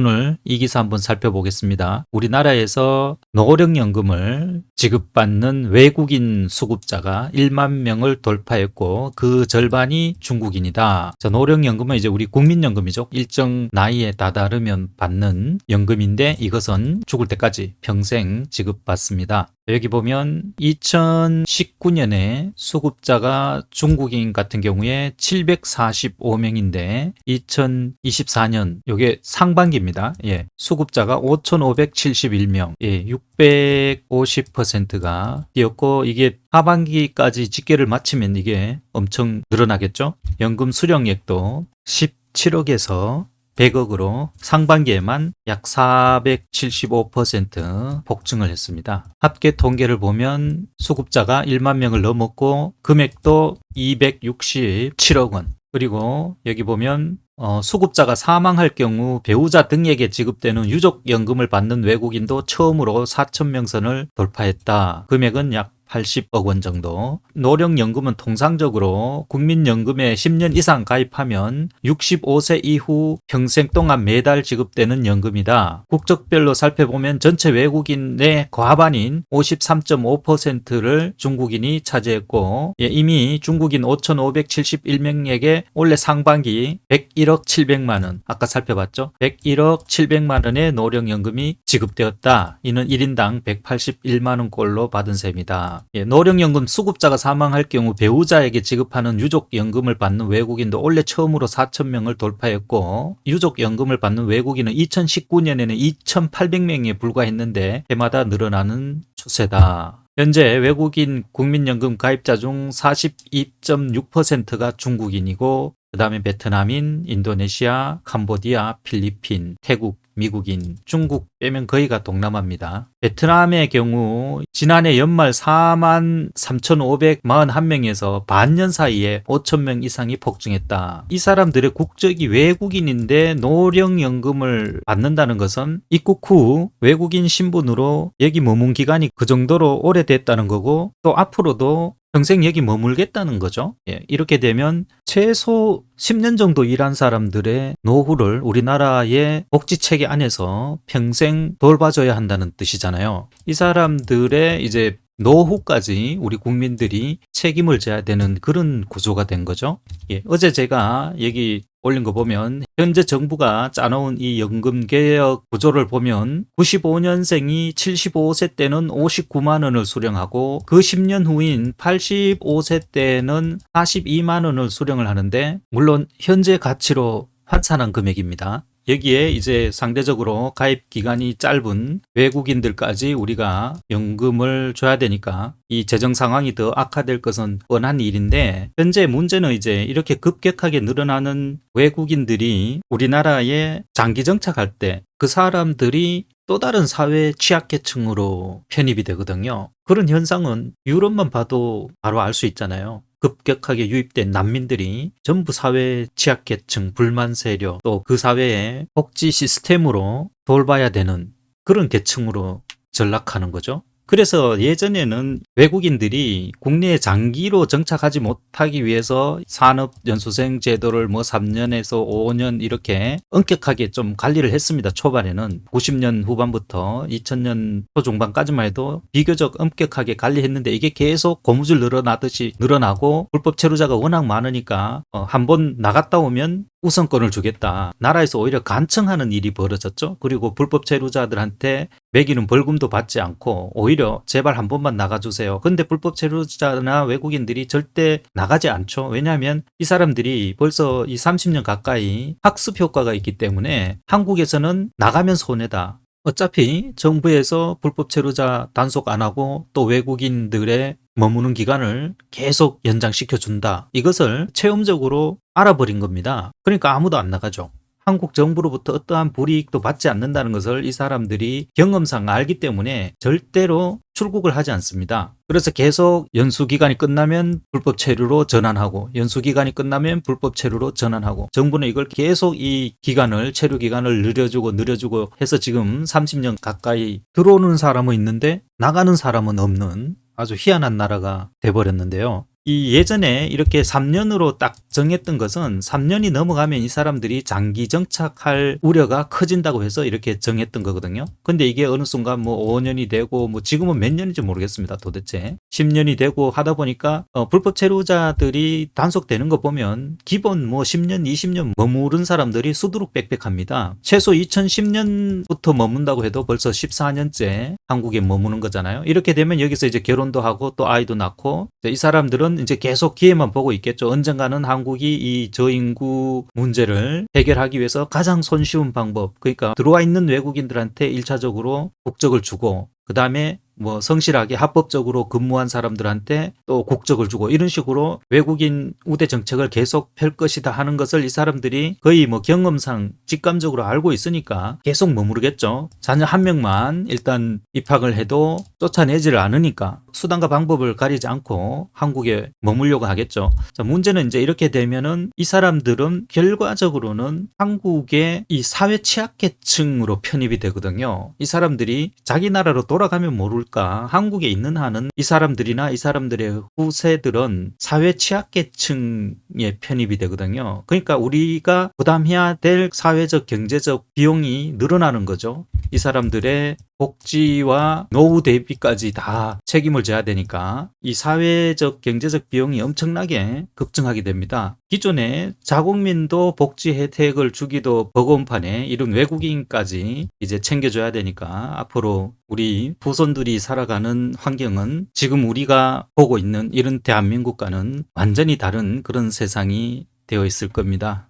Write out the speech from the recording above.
오늘 이 기사 한번 살펴보겠습니다. 우리나라에서 노령연금을 지급받는 외국인 수급자가 1만 명을 돌파했고 그 절반이 중국인이다. 자, 노령연금은 이제 우리 국민연금이죠. 일정 나이에 다다르면 받는 연금인데 이것은 죽을 때까지 평생 지급받습니다. 여기 보면 2019년에 수급자가 중국인 같은 경우에 745명인데 2024년 요게 상반기입니다. 예, 수급자가 5,571명, 예, 650%가 뛰었고 이게 하반기까지 집계를 마치면 이게 엄청 늘어나겠죠. 연금 수령액도 17억에서 100억으로 상반기에만 약 475% 폭증을 했습니다. 합계 통계를 보면 수급자가 1만 명을 넘었고 금액도 267억 원. 그리고 여기 보면 수급자가 사망할 경우 배우자 등에게 지급되는 유족연금을 받는 외국인도 처음으로 4,000명 선을 돌파했다. 금액은 약 80억 원 정도. 노령연금은 통상적으로 국민연금에 10년 이상 가입하면 65세 이후 평생 동안 매달 지급되는 연금이다. 국적별로 살펴보면 전체 외국인의 과반인 53.5%를 중국인이 차지했고 이미 중국인 5,571명에게 올해 상반기 101억 700만 원, 아까 살펴봤죠? 101억 700만 원의 노령연금이 지급되었다. 이는 1인당 181만 원꼴로 받은 셈이다. 노령연금 수급자가 사망할 경우 배우자에게 지급하는 유족연금을 받는 외국인도 올해 처음으로 4,000명을 돌파했고 유족연금을 받는 외국인은 2019년에는 2,800명에 불과했는데 해마다 늘어나는 추세다. 현재 외국인 국민연금 가입자 중 42.6%가 중국인이고 그 다음에 베트남인, 인도네시아, 캄보디아, 필리핀, 태국, 미국인, 중국 빼면 거의가 동남아입니다. 베트남의 경우 지난해 연말 43,541명에서 반년 사이에 5,000명 이상이 폭증했다. 이 사람들의 국적이 외국인인데 노령연금을 받는다는 것은 입국 후 외국인 신분으로 여기 머문 기간이 그 정도로 오래됐다는 거고 또 앞으로도 평생 여기 머물겠다는 거죠. 예, 이렇게 되면 최소 10년 정도 일한 사람들의 노후를 우리나라의 복지체계 안에서 평생 돌봐줘야 한다는 뜻이잖아요. 이 사람들의 이제 노후까지 우리 국민들이 책임을 져야 되는 그런 구조가 된 거죠. 예, 어제 제가 여기 올린 거 보면 현재 정부가 짜놓은 이 연금개혁 구조를 보면 95년생이 75세 때는 59만 원을 수령하고 그 10년 후인 85세 때는 42만 원을 수령을 하는데 물론 현재 가치로 환산한 금액입니다. 여기에 이제 상대적으로 가입 기간이 짧은 외국인들까지 우리가 연금을 줘야 되니까 이 재정 상황이 더 악화될 것은 뻔한 일인데 현재 문제는 이제 이렇게 급격하게 늘어나는 외국인들이 우리나라에 장기 정착할 때 그 사람들이 또 다른 사회 취약계층으로 편입이 되거든요. 그런 현상은 유럽만 봐도 바로 알 수 있잖아요. 급격하게 유입된 난민들이 전부 사회 취약계층, 불만 세력, 또 그 사회의 복지 시스템으로 돌봐야 되는 그런 계층으로 전락하는 거죠. 그래서 예전에는 외국인들이 국내에 장기로 정착하지 못하기 위해서 산업연수생 제도를 뭐 3년에서 5년 이렇게 엄격하게 좀 관리를 했습니다. 초반에는 90년 후반부터 2000년 초중반까지만 해도 비교적 엄격하게 관리했는데 이게 계속 고무줄 늘어나듯이 늘어나고 불법 체류자가 워낙 많으니까 한번 나갔다 오면 우선권을 주겠다. 나라에서 오히려 간청하는 일이 벌어졌죠. 그리고 불법 체류자들한테 매기는 벌금도 받지 않고 오히려 제발 한 번만 나가주세요. 근데 불법 체류자나 외국인들이 절대 나가지 않죠. 왜냐하면 이 사람들이 벌써 이 30년 가까이 학습 효과가 있기 때문에 한국에서는 나가면 손해다. 어차피 정부에서 불법 체류자 단속 안 하고 또 외국인들의 머무는 기간을 계속 연장시켜준다. 이것을 체험적으로 알아버린 겁니다. 그러니까 아무도 안 나가죠. 한국 정부로부터 어떠한 불이익도 받지 않는다는 것을 이 사람들이 경험상 알기 때문에 절대로 출국을 하지 않습니다. 그래서 계속 연수기간이 끝나면 불법 체류로 전환하고 연수기간이 끝나면 불법 체류로 전환하고 정부는 이걸 계속 이 기간을 체류 기간을 늘려주고 해서 지금 30년 가까이 들어오는 사람은 있는데 나가는 사람은 없는 아주 희한한 나라가 돼버렸는데요. 이 예전에 이렇게 3년으로 딱 정했던 것은 3년이 넘어가면 이 사람들이 장기 정착할 우려가 커진다고 해서 이렇게 정했던 거거든요. 근데 이게 어느 순간 뭐 5년이 되고 뭐 지금은 몇 년인지 모르겠습니다. 도대체 10년이 되고 하다 보니까 불법 체류자들이 단속되는 거 보면 기본 뭐 10년, 20년 머무른 사람들이 수두룩 빽빽합니다. 최소 2010년부터 머문다고 해도 벌써 14년째 한국에 머무는 거잖아요. 이렇게 되면 여기서 이제 결혼도 하고 또 아이도 낳고 이 사람들은 이제 계속 기회만 보고 있겠죠. 언젠가는 한국이 이 저인구 문제를 해결하기 위해서 가장 손쉬운 방법, 그러니까 들어와 있는 외국인들한테 1차적으로 국적을 주고 그 다음에 뭐 성실하게 합법적으로 근무한 사람들한테 또 국적을 주고 이런 식으로 외국인 우대 정책을 계속 펼 것이다 하는 것을 이 사람들이 거의 뭐 경험상 직감적으로 알고 있으니까 계속 머무르겠죠. 자녀 한 명만 일단 입학을 해도 쫓아내지를 않으니까 수단과 방법을 가리지 않고 한국에 머물려고 하겠죠. 자, 문제는 이제 이렇게 되면은 이 사람들은 결과적으로는 한국의 이 사회 취약계층으로 편입이 되거든요. 이 사람들이 자기 나라로 돌아가면 모를까 한국에 있는 한은 이 사람들이나 이 사람들의 후세들은 사회 취약계층에 편입이 되거든요. 그러니까 우리가 부담해야 될 사회적 경제적 비용이 늘어나는 거죠. 이 사람들의 복지와 노후 대비까지 다 책임을 져야 되니까 이 사회적 경제적 비용이 엄청나게 급증하게 됩니다. 기존에 자국민도 복지 혜택을 주기도 버거운 판에 이런 외국인까지 이제 챙겨줘야 되니까 앞으로 우리 후손들이 살아가는 환경은 지금 우리가 보고 있는 이런 대한민국과는 완전히 다른 그런 세상이 되어 있을 겁니다.